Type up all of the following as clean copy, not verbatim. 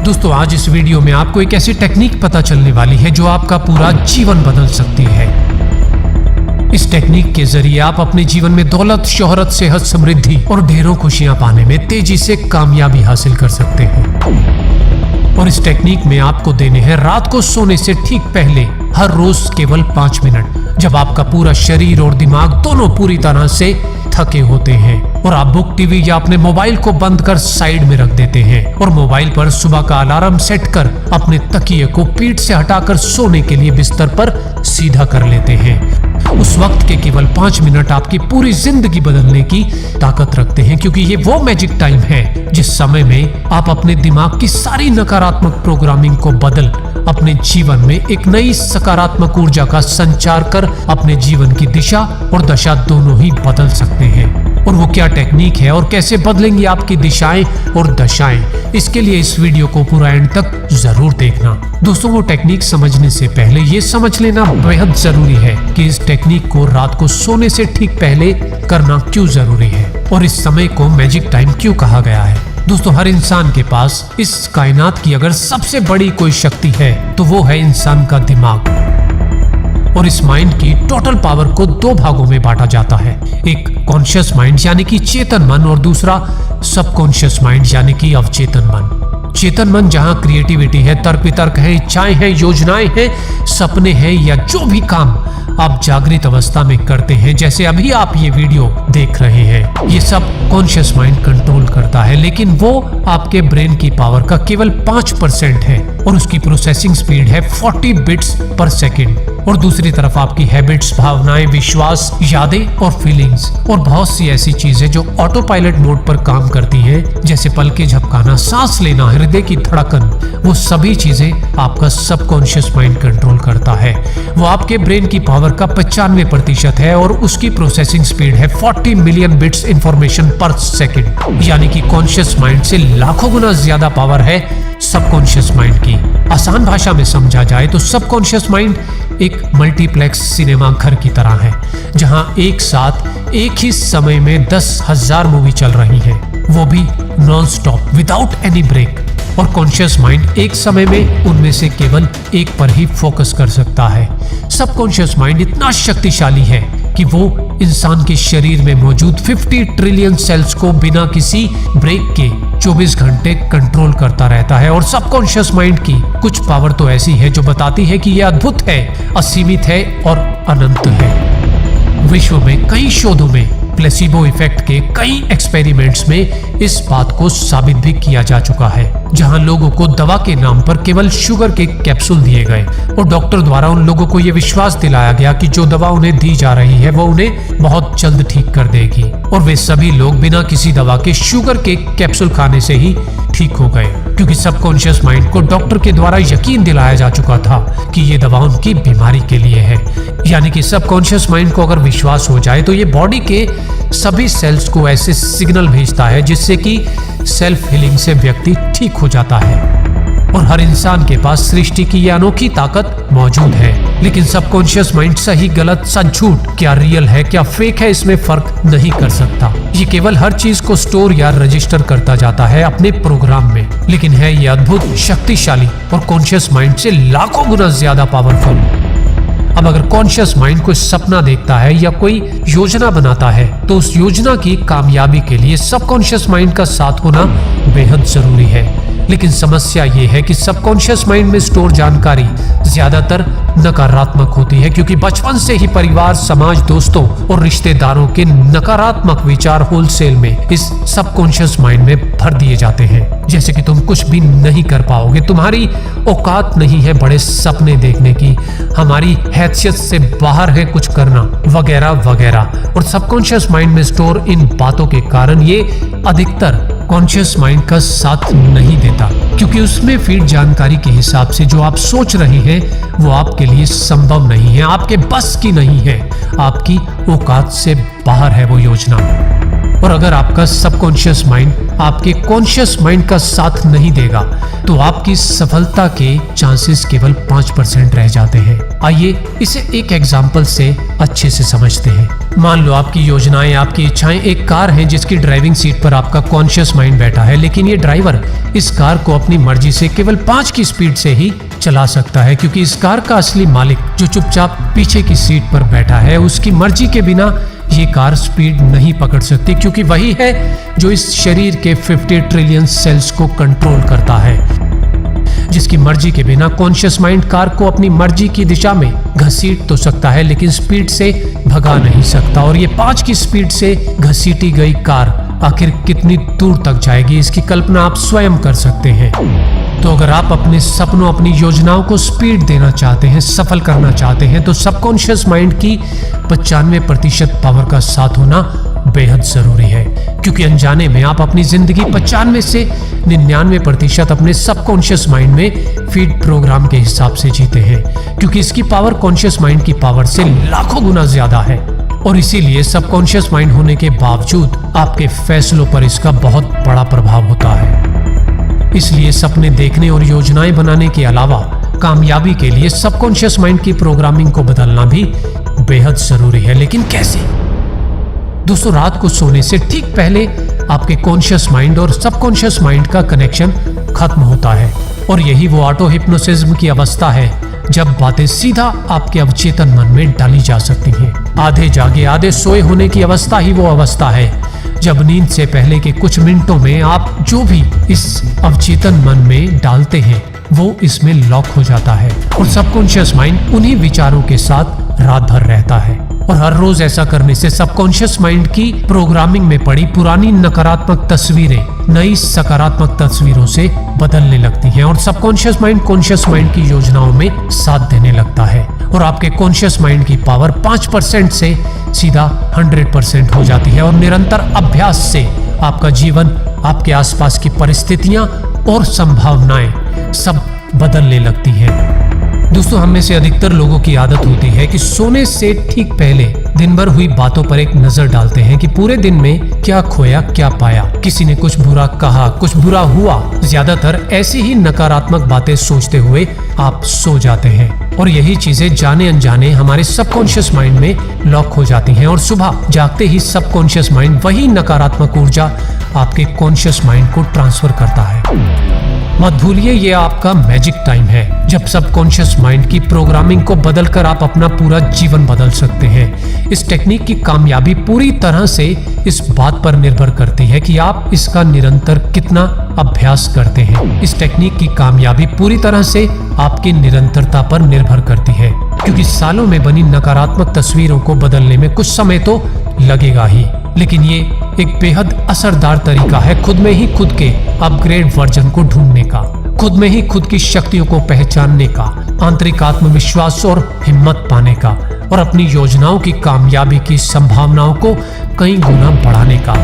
दोस्तों आज इस वीडियो में आपको एक ऐसी टेक्निक पता चलने वाली है जो आपका पूरा जीवन बदल सकती है। इस टेक्निक के जरिए आप अपने जीवन में दौलत, शोहरत, सेहत, समृद्धि और ढेरों खुशियां पाने में तेजी से कामयाबी हासिल कर सकते हैं। और इस टेक्निक में आपको देने हैं रात को सोने से ठीक पहले हर रोज केवल 5 मिनट, जब आपका पूरा शरीर और दिमाग दोनों पूरी तरह से थके होते हैं और आप बुक, टीवी या अपने मोबाइल को बंद कर साइड में रख देते हैं और मोबाइल पर सुबह का अलार्म सेट कर अपने तकिए को पीठ से हटाकर सोने के लिए बिस्तर पर सीधा कर लेते हैं। उस वक्त के केवल 5 मिनट आपकी पूरी जिंदगी बदलने की ताकत रखते हैं, क्योंकि ये वो मैजिक टाइम है जिस समय में आप अपने दिमाग की सारी नकारात्मक प्रोग्रामिंग को बदल अपने जीवन में एक नई सकारात्मक ऊर्जा का संचार कर अपने जीवन की दिशा और दशा दोनों ही बदल सकते हैं। और वो क्या टेक्निक है और कैसे बदलेंगी आपकी दिशाएं और दशाएं, इसके लिए इस वीडियो को पूरा एंड तक जरूर देखना। दोस्तों वो टेक्निक समझने से पहले ये समझ लेना बेहद जरूरी है कि इस टेक्निक को रात को सोने से ठीक पहले करना क्यों जरूरी है और इस समय को मैजिक टाइम क्यों कहा गया है। दोस्तों हर इंसान के पास इस कायनात की अगर सबसे बड़ी कोई शक्ति है तो वो है इंसान का दिमाग। और इस माइंड की टोटल पावर को 2 भागों में बांटा जाता है, एक कॉन्शियस माइंड यानी कि चेतन मन और दूसरा सबकॉन्शियस माइंड यानी कि अवचेतन मन। चेतन मन जहां क्रिएटिविटी है, तर्क वितर्क है, इच्छाएं हैं, योजनाएं हैं, सपने हैं या जो भी काम आप जागृत अवस्था में करते हैं, जैसे अभी आप ये वीडियो देख रहे हैं, ये सब कॉन्शियस माइंड कंट्रोल करता है। लेकिन वो आपके ब्रेन की पावर का केवल 5% है और उसकी प्रोसेसिंग स्पीड है 40 बिट्स पर सेकेंड। और दूसरी तरफ आपकी हैबिट्स, भावनाएं, विश्वास, यादें और फीलिंग्स और बहुत सी ऐसी चीजें जो ऑटो पायलट मोड पर काम करती हैं, जैसे पलके झपकाना, सांस लेना, हृदय की धड़कन, वो सभी चीजें आपका सबकॉन्शियस माइंड कंट्रोल करता है। वो आपके ब्रेन की पावर का 95% है और उसकी प्रोसेसिंग स्पीड है 40 मिलियन बिट्स इंफॉर्मेशन पर सेकेंड, यानी कि कॉन्शियस माइंड से लाखों गुना ज्यादा पावर है सबकॉन्शियस माइंड की। आसान भाषा में समझा जाए तो सबकॉन्शियस माइंड एक मल्टीप्लेक्स सिनेमा घर की तरह है, जहां एक साथ एक ही समय में 10,000 मूवी चल रही हैं, वो भी non stop without any break. और कॉन्शियस माइंड एक समय में उनमें से केवल एक पर ही फोकस कर सकता है। सबकॉन्शियस माइंड इतना शक्तिशाली है कि वो इंसान के शरीर में मौजूद 50 ट्रिलियन सेल्स को बिना किसी ब्रेक के 24 घंटे कंट्रोल करता रहता है। और सबकॉन्शियस माइंड की कुछ पावर तो ऐसी है जो बताती है कि यह अद्भुत है, असीमित है और अनंत है। विश्व में कई शोधों में, प्लेसिबो इफेक्ट के कई एक्सपेरिमेंट्स में इस बात को साबित भी किया जा चुका है, जहां लोगों को दवा के नाम पर केवल शुगर के कैप्सूल दिए गए और डॉक्टर द्वारा उन लोगों को यह विश्वास दिलाया गया कि जो दवा उन्हें दी जा रही है वो उन्हें बहुत जल्द ठीक कर देगी। और वे सभी लोग बिना किसी दवा के शुगर के कैप्सूल खाने से ही ठीक हो गए, क्योंकि सबकॉन्शियस माइंड को डॉक्टर के द्वारा यकीन दिलाया जा चुका था कि ये दवा उनकी बीमारी के लिए है। यानी कि सबकॉन्शियस माइंड को अगर विश्वास हो जाए तो ये बॉडी के सभी सेल्स को ऐसे सिग्नल भेजता है जिससे कि सेल्फ हीलिंग से व्यक्ति ठीक हो जाता है। और हर इंसान के पास सृष्टि की यह अनोखी ताकत मौजूद है, लेकिन सबकॉन्शियस माइंड सही, गलत, सच, झूठ, क्या रियल है, क्या फेक है, इसमें फर्क नहीं कर सकता। ये केवल हर चीज को स्टोर या रजिस्टर करता जाता है अपने प्रोग्राम में, लेकिन है ये अद्भुत, शक्तिशाली और कॉन्शियस माइंड से लाखों गुना ज्यादा पावरफुल। अब अगर कॉन्शियस माइंड कोई सपना देखता है या कोई योजना बनाता है तो उस योजना की कामयाबी के लिए सबकॉन्शियस माइंड का साथ होना बेहद जरूरी है। लेकिन समस्या ये है कि सबकॉन्शियस माइंड में स्टोर जानकारी ज्यादातर नकारात्मक होती है, क्योंकि बचपन से ही परिवार, समाज, दोस्तों और रिश्तेदारों के नकारात्मक विचार होलसेल में इस सबकॉन्शियस माइंड में भर दिए जाते हैं, जैसे कि तुम कुछ भी नहीं कर पाओगे, तुम्हारी औकात नहीं है बड़े सपने देखने की, हमारी हैसियत से बाहर है कुछ करना, वगैरह वगैरह। और सबकॉन्शियस माइंड में स्टोर इन बातों के कारण ये अधिकतर कॉन्शियस माइंड का साथ नहीं देता, क्योंकि उसमें फीड जानकारी के हिसाब से जो आप सोच रहे हैं वो आपके लिए संभव नहीं है, आपके बस की नहीं है, आपकी औकात से बाहर है वो योजना। और अगर आपका सबकॉन्शियस माइंड आपके कॉन्शियस माइंड का साथ नहीं देगा तो आपकी सफलता के चांसेस केवल 5% रह जाते हैं। आइए इसे एक एग्जाम्पल से अच्छे से समझते हैं। मान लो आपकी योजनाएं, आपकी इच्छाएं एक कार है जिसकी ड्राइविंग सीट पर आपका कॉन्शियस माइंड बैठा है, लेकिन ये ड्राइवर इस कार को अपनी मर्जी से केवल 5 की स्पीड से ही चला सकता है, क्योंकि इस कार का असली मालिक जो चुपचाप पीछे की सीट पर बैठा है, उसकी मर्जी के बिना ये कार स्पीड नहीं पकड़ सकती, क्योंकि वही है जो इस शरीर के 50 ट्रिलियन सेल्स को कंट्रोल करता है, जिसकी मर्जी के बिना कॉन्शियस माइंड कार को अपनी मर्जी की दिशा में घसीट तो सकता है, लेकिन स्पीड से भगा नहीं सकता। और ये 5 की स्पीड से घसीटी गई कार आखिर कितनी दूर तक जाएगी, इसकी कल्पना आप स्वयं कर सकते हैं। तो अगर आप अपने सपनों, अपनी योजनाओं को स्पीड देना चाहते हैं, सफल करना चाहते हैं, तो सबकॉन्शियस माइंड की 95% पावर का साथ होना बेहद जरूरी है, क्योंकि अनजाने में आप अपनी जिंदगी 95 से 99% अपने सबकॉन्शियस माइंड में फीड प्रोग्राम के हिसाब से जीते हैं, क्योंकि इसकी पावर कॉन्शियस माइंड की पावर से लाखों गुना ज्यादा है। और इसीलिए सबकॉन्शियस माइंड होने के बावजूद आपके फैसलों पर इसका बहुत बड़ा प्रभाव होता है। इसलिए सपने देखने और योजनाएं बनाने के अलावा कामयाबी के लिए सबकॉन्शियस माइंड की प्रोग्रामिंग को बदलना भी बेहद जरूरी है। लेकिन कैसे? दोस्तों, रात को सोने से ठीक पहले आपके कॉन्शियस माइंड और सबकॉन्शियस माइंड का कनेक्शन खत्म होता है, और यही वो ऑटो हिप्नोसिज्म की अवस्था है जब बातें सीधा आपके अवचेतन मन में डाली जा सकती हैं। आधे जागे आधे सोए होने की अवस्था ही वो अवस्था है जब नींद से पहले के कुछ मिनटों में आप जो भी इस अवचेतन मन में डालते हैं वो इसमें लॉक हो जाता है, और सबकॉन्शियस माइंड उन्हीं विचारों के साथ रात भर रहता है। और हर रोज ऐसा करने से सबकॉन्शियस माइंड की प्रोग्रामिंग में पड़ी पुरानी नकारात्मक तस्वीरें नई सकारात्मक तस्वीरों से बदलने लगती हैं, और सबकॉन्शियस माइंड कॉन्शियस माइंड की योजनाओं में साथ देने लगता है, और आपके कॉन्शियस माइंड की पावर 5% से सीधा 100% हो जाती है। और निरंतर अभ्यास से आपका जीवन, आपके आसपास की परिस्थितियां और संभावनाएं सब बदलने लगती हैं। दोस्तों, हम में से अधिकतर लोगों की आदत होती है कि सोने से ठीक पहले दिन भर हुई बातों पर एक नजर डालते हैं कि पूरे दिन में क्या खोया क्या पाया, किसी ने कुछ बुरा कहा, कुछ बुरा हुआ। ज्यादातर ऐसी ही नकारात्मक बातें सोचते हुए आप सो जाते हैं, और यही चीजें जाने अनजाने हमारे सबकॉन्शियस माइंड में लॉक हो जाती हैं, और सुबह जागते ही सबकॉन्शियस माइंड वही नकारात्मक ऊर्जा आपके कॉन्शियस माइंड को ट्रांसफर करता है। मत भूलिए, ये आपका मैजिक टाइम है जब सबकॉन्शियस माइंड की प्रोग्रामिंग को बदलकर आप अपना पूरा जीवन बदल सकते हैं। इस टेक्निक की कामयाबी पूरी तरह से इस बात पर निर्भर करती है कि आप इसका निरंतर कितना अभ्यास करते हैं। इस टेक्निक की कामयाबी पूरी तरह से आपकी निरंतरता पर निर्भर करती है, क्योंकि सालों में बनी नकारात्मक तस्वीरों को बदलने में कुछ समय तो लगेगा ही, लेकिन ये एक बेहद असरदार तरीका है खुद में ही खुद के अपग्रेड वर्जन को ढूंढने का, खुद में ही खुद की शक्तियों को पहचानने का, आंतरिक आत्मविश्वास और हिम्मत पाने का, और अपनी योजनाओं की कामयाबी की संभावनाओं को कई गुना बढ़ाने का।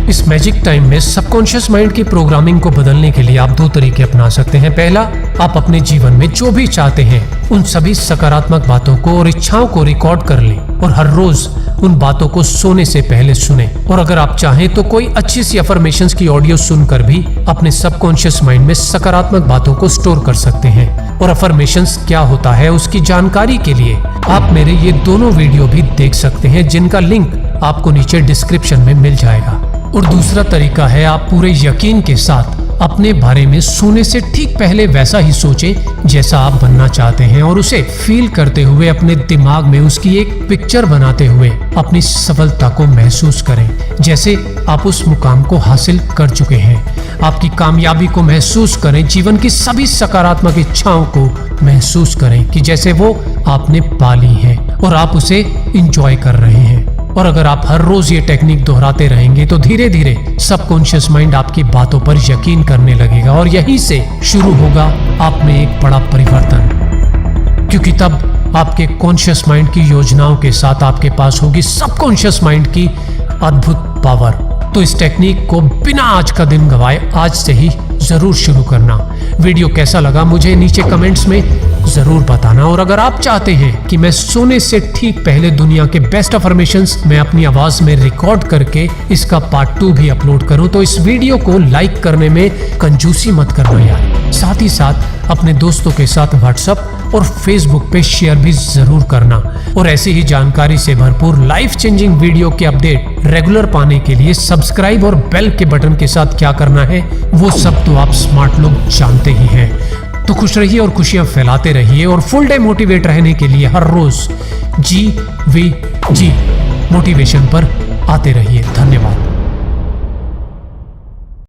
इस मैजिक टाइम में सबकॉन्शियस माइंड की प्रोग्रामिंग को बदलने के लिए आप 2 तरीके अपना सकते हैं। पहला, आप अपने जीवन में जो भी चाहते हैं उन सभी सकारात्मक बातों को और इच्छाओं को रिकॉर्ड कर लें, और हर रोज उन बातों को सोने से पहले सुने। और अगर आप चाहें तो कोई अच्छी सी अफर्मेशंस की ऑडियो सुनकर भी अपने सबकॉन्शियस माइंड में सकारात्मक बातों को स्टोर कर सकते हैं। और अफर्मेशंस क्या होता है उसकी जानकारी के लिए आप मेरे ये दोनों वीडियो भी देख सकते हैं, जिनका लिंक आपको नीचे डिस्क्रिप्शन में मिल जाएगा। और दूसरा तरीका है, आप पूरे यकीन के साथ अपने बारे में सोने से ठीक पहले वैसा ही सोचें जैसा आप बनना चाहते हैं, और उसे फील करते हुए अपने दिमाग में उसकी एक पिक्चर बनाते हुए अपनी सफलता को महसूस करें, जैसे आप उस मुकाम को हासिल कर चुके हैं। आपकी कामयाबी को महसूस करें, जीवन की सभी सकारात्मक इच्छाओं को महसूस करें कि जैसे वो आपने पाली है और आप उसे एंजॉय कर रहे हैं। और अगर आप हर रोज ये टेक्निक दोहराते रहेंगे तो धीरे धीरे सबकॉन्शियस माइंड आपकी बातों पर यकीन करने लगेगा, और यहीं से शुरू होगा आप में एक बड़ा परिवर्तन, क्योंकि तब आपके कॉन्शियस माइंड की योजनाओं के साथ आपके पास होगी सबकॉन्शियस माइंड की अद्भुत पावर। तो इस टेक्निक को बिना आज का दिन गवाए आज से ही जरूर शुरू करना। वीडियो कैसा लगा मुझे नीचे कमेंट्स में जरूर बताना। और अगर आप चाहते हैं कि मैं सोने से ठीक पहले दुनिया के बेस्ट अफर्मेशंस मैं अपनी आवाज में रिकॉर्ड करके इसका पार्ट 2 भी अपलोड करूं, तो इस वीडियो को लाइक करने में कंजूसी मत करना यार। साथ ही साथ अपने दोस्तों के साथ व्हाट्सएप और फेसबुक पे शेयर भी जरूर करना। और ऐसी ही जानकारी से भरपूर लाइफ चेंजिंग वीडियो के अपडेट रेगुलर पाने के लिए सब्सक्राइब और बेल के बटन के साथ क्या करना है वो सब तो आप स्मार्ट लोग जानते ही हैं। तो खुश रहिए और खुशियां फैलाते रहिए और फुल डे मोटिवेट रहने के लिए हर रोज GVG मोटिवेशन पर आते रहिए। धन्यवाद।